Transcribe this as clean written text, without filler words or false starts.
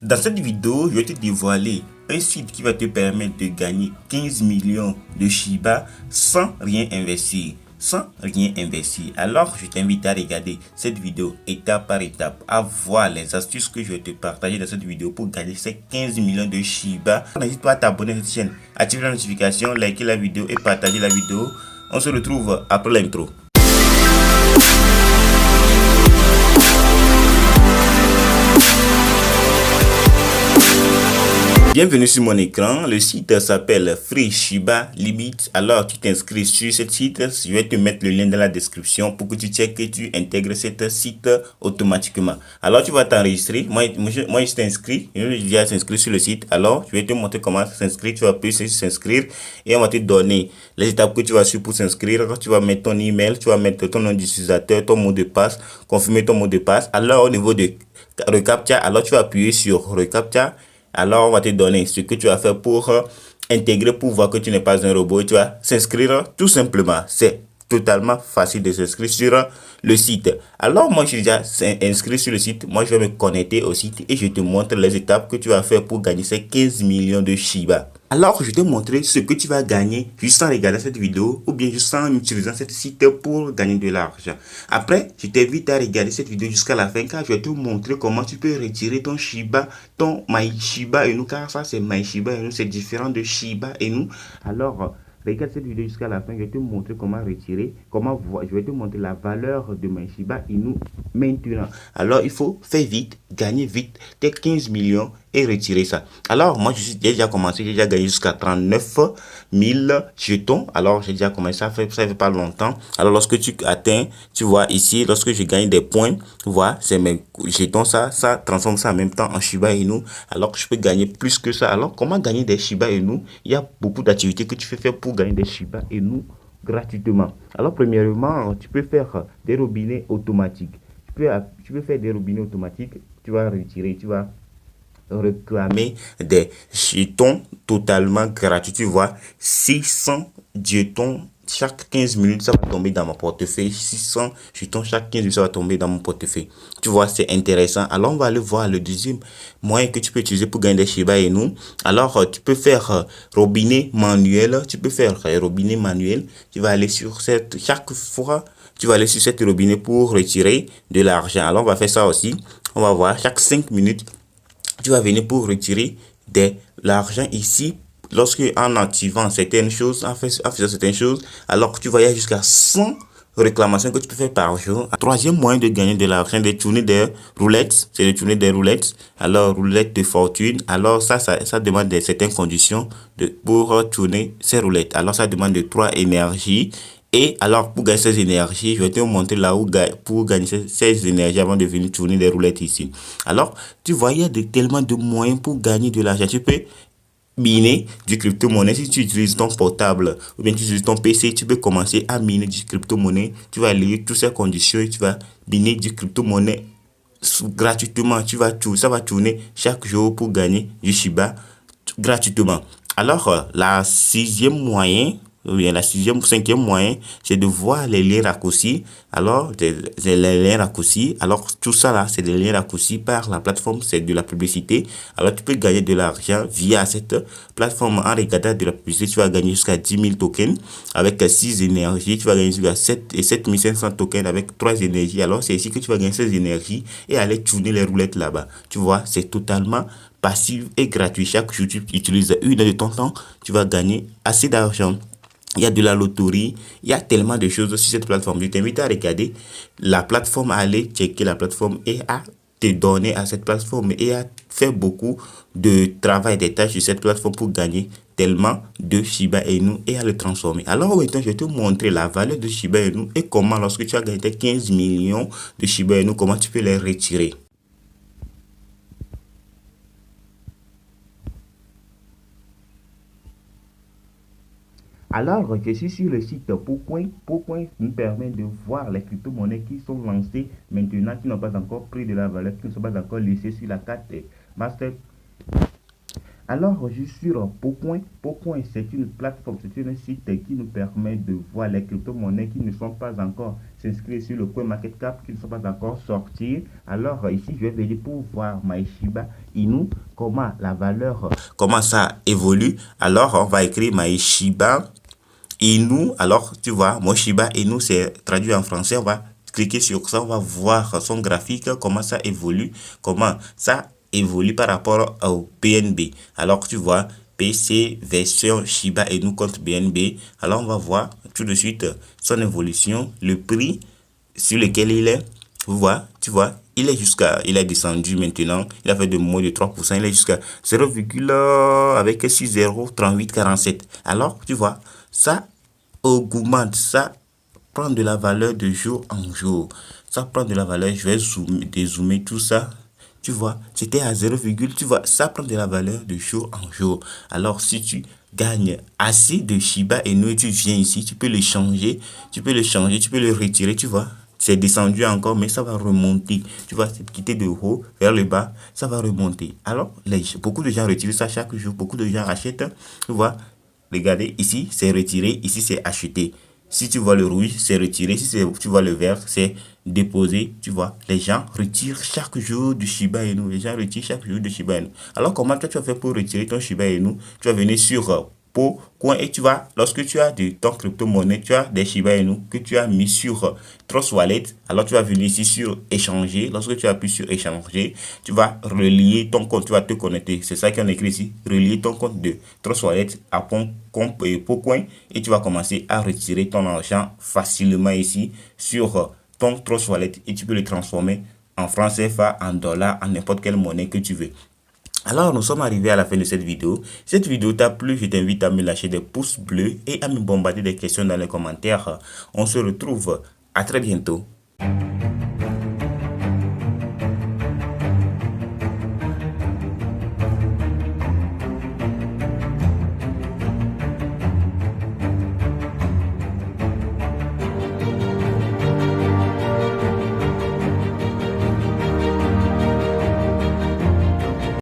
Dans cette vidéo, je vais te dévoiler un site qui va te permettre de gagner 15 millions de Shiba sans rien investir. Alors, je t'invite à regarder cette vidéo étape par étape, à voir les astuces que je vais te partager dans cette vidéo pour gagner ces 15 millions de Shiba. N'hésite pas à t'abonner à cette chaîne, activer la notification, liker la vidéo et partager la vidéo. On se retrouve après l'intro. Bienvenue sur mon écran. Le site s'appelle Free Shiba Limit. Alors tu t'inscris sur ce site. Je vais te mettre le lien dans la description pour que tu checkes et tu intègres ce site automatiquement. Alors tu vas t'enregistrer. Moi je suis inscrit. Je vais déjà t'inscrire sur le site. Alors je vais te montrer comment s'inscrire. Tu vas appuyer sur s'inscrire et on va te donner les étapes que tu vas suivre pour s'inscrire. Tu vas mettre ton email, tu vas mettre ton nom d'utilisateur, ton mot de passe, confirmer ton mot de passe. Alors au niveau de reCAPTCHA, alors tu vas appuyer sur reCAPTCHA. Alors, on va te donner ce que tu vas faire pour intégrer, pour voir que tu n'es pas un robot. Et tu vas s'inscrire tout simplement. C'est totalement facile de s'inscrire sur le site. Alors, moi, je suis déjà inscrit sur le site. Moi, je vais me connecter au site et je te montre les étapes que tu vas faire pour gagner ces 15 millions de Shiba. Alors, je vais te montrer ce que tu vas gagner juste en regardant cette vidéo ou bien juste en utilisant ce site pour gagner de l'argent. Après, je t'invite à regarder cette vidéo jusqu'à la fin car je vais te montrer comment tu peux retirer ton Shiba, ton My Shiba Inu, car ça c'est My Shiba Inu, c'est différent de Shiba Inu. Alors, regarde cette vidéo jusqu'à la fin, je vais te montrer comment retirer, je vais te montrer la valeur de My Shiba Inu maintenant. Alors, il faut faire vite, gagner vite tes 15 millions et retirer ça. Alors, moi, je suis déjà commencé, j'ai déjà gagné jusqu'à 39 000 jetons. Alors, j'ai déjà commencé, ça fait pas longtemps. Alors, lorsque tu atteins, tu vois ici, lorsque je gagne des points, tu vois, c'est mes jetons, ça transforme ça en même temps en Shiba Inu. Alors que je peux gagner plus que ça. Alors, comment gagner des Shiba Inu? Il y a beaucoup d'activités que tu peux faire pour gagner des Shiba Inu gratuitement. Alors, premièrement, tu peux faire des robinets automatiques. Tu peux faire des robinets automatiques. Tu vas retirer, tu vas réclamer des jetons totalement gratuits. Tu vois, 600 jetons chaque 15 minutes, ça va tomber dans mon portefeuille. 600 jetons chaque 15 minutes, ça va tomber dans mon portefeuille. Tu vois, c'est intéressant. Alors, on va aller voir le deuxième moyen que tu peux utiliser pour gagner des Shiba Inu. Alors, tu peux faire robinet manuel. Tu peux faire robinet manuel. Tu vas aller sur chaque fois, tu vas aller sur cette robinet pour retirer de l'argent. Alors, on va faire ça aussi. On va voir chaque 5 minutes. Tu vas venir pour retirer de l'argent ici. Lorsque en activant certaines choses, en faisant certaines choses, alors que tu voyages jusqu'à 100 réclamations que tu peux faire par jour. Troisième moyen de gagner de l'argent, de tourner des roulettes, c'est de tourner des roulettes. Alors, roulettes de fortune. Alors, ça demande certaines conditions pour tourner ces roulettes. Alors, ça demande de 3 énergies. Et alors, pour gagner ces énergies, je vais te montrer là où pour gagner ces énergies avant de venir tourner des roulettes ici. Alors, tu vois, il y a tellement de moyens pour gagner de l'argent. Tu peux miner du crypto-monnaie. Si tu utilises ton portable ou bien tu utilises ton PC, tu peux commencer à miner du crypto-monnaie. Tu vas lire toutes ces conditions et tu vas miner du crypto-monnaie gratuitement. Ça va tourner chaque jour pour gagner du Shiba gratuitement. Alors, la sixième moyen, ou bien la cinquième moyen, c'est de voir les liens raccourcis. Alors, les liens raccourcis. Alors, tout ça là, c'est des liens raccourcis par la plateforme, c'est de la publicité. Alors, tu peux gagner de l'argent via cette plateforme en regardant de la publicité. Tu vas gagner jusqu'à 10 000 tokens avec 6 énergies. Tu vas gagner jusqu'à 7 500 tokens avec 3 énergies. Alors, c'est ici que tu vas gagner 16 énergies et aller tourner les roulettes là-bas. Tu vois, c'est totalement passif et gratuit. Chaque jour, tu utilises 1 heure de ton temps, tu vas gagner assez d'argent. Il y a de la loterie, il y a tellement de choses sur cette plateforme. Je t'invite à regarder la plateforme, à aller checker la plateforme et à te donner à cette plateforme et à faire beaucoup de travail, des tâches sur cette plateforme pour gagner tellement de Shiba Inu et à le transformer. Alors maintenant, je vais te montrer la valeur de Shiba Inu et comment, lorsque tu as gagné 15 millions de Shiba Inu, comment tu peux les retirer. Alors, je suis sur le site Pourcoin. Pourcoin nous permet de voir les crypto-monnaies qui sont lancées maintenant, qui n'ont pas encore pris de la valeur, qui ne sont pas encore laissées sur la carte Master. Alors, je suis sur Pocoin. Pocoin, c'est une plateforme, c'est un site qui nous permet de voir les crypto-monnaies qui ne sont pas encore inscrites sur le CoinMarketCap, qui ne sont pas encore sorties. Alors, ici, je vais venir pour voir my Shiba Inu, comment la valeur, comment ça évolue. Alors, on va écrire my Shiba Inu. Alors, tu vois, mon Shiba Inu, c'est traduit en français. On va cliquer sur ça, on va voir son graphique, comment ça évolue, comment ça évolue par rapport au BNB. Alors, tu vois, PC version Shiba Inu contre BNB. Alors, on va voir tout de suite son évolution, le prix sur lequel il est. Tu vois, il est descendu maintenant. Il a fait de moins de 3%. Il est jusqu'à 0, avec 6,03847. Alors, tu vois, ça augmente, ça prend de la valeur de jour en jour. Ça prend de la valeur, je vais dézoomer tout ça. Tu vois, c'était à 0, tu vois, ça prend de la valeur de jour en jour. Alors, si tu gagnes assez de Shiba Inu, tu viens ici, tu peux le changer, tu peux le retirer, tu vois. C'est descendu encore, mais ça va remonter. Tu vois, c'est quitté de haut vers le bas, ça va remonter. Alors, beaucoup de gens retirent ça chaque jour, beaucoup de gens achètent. Tu vois, regardez, ici, c'est retiré, ici, c'est acheté. Si tu vois le rouge, c'est retiré. Si tu vois le vert, c'est déposé. Tu vois, les gens retirent chaque jour du Shiba Inu. Les gens retirent chaque jour du Shiba Inu. Alors, comment toi, tu vas faire pour retirer ton Shiba Inu? Tu vas venir sur Pocoin et tu vas, lorsque tu as de ton crypto-monnaie, tu as des Shiba Inu que tu as mis sur Trust Wallet. Alors, tu vas venir ici sur échanger. Lorsque tu appuies sur échanger, tu vas relier ton compte. Tu vas te connecter. C'est ça qu'on écrit ici. Relier ton compte de Trust Wallet à Pocoin et tu vas commencer à retirer ton argent facilement ici sur ton Trust Wallet et tu peux le transformer en francs CFA, en dollars, en n'importe quelle monnaie que tu veux. Alors, nous sommes arrivés à la fin de cette vidéo. Si cette vidéo t'a plu, je t'invite à me lâcher des pouces bleus et à me bombarder des questions dans les commentaires. On se retrouve à très bientôt.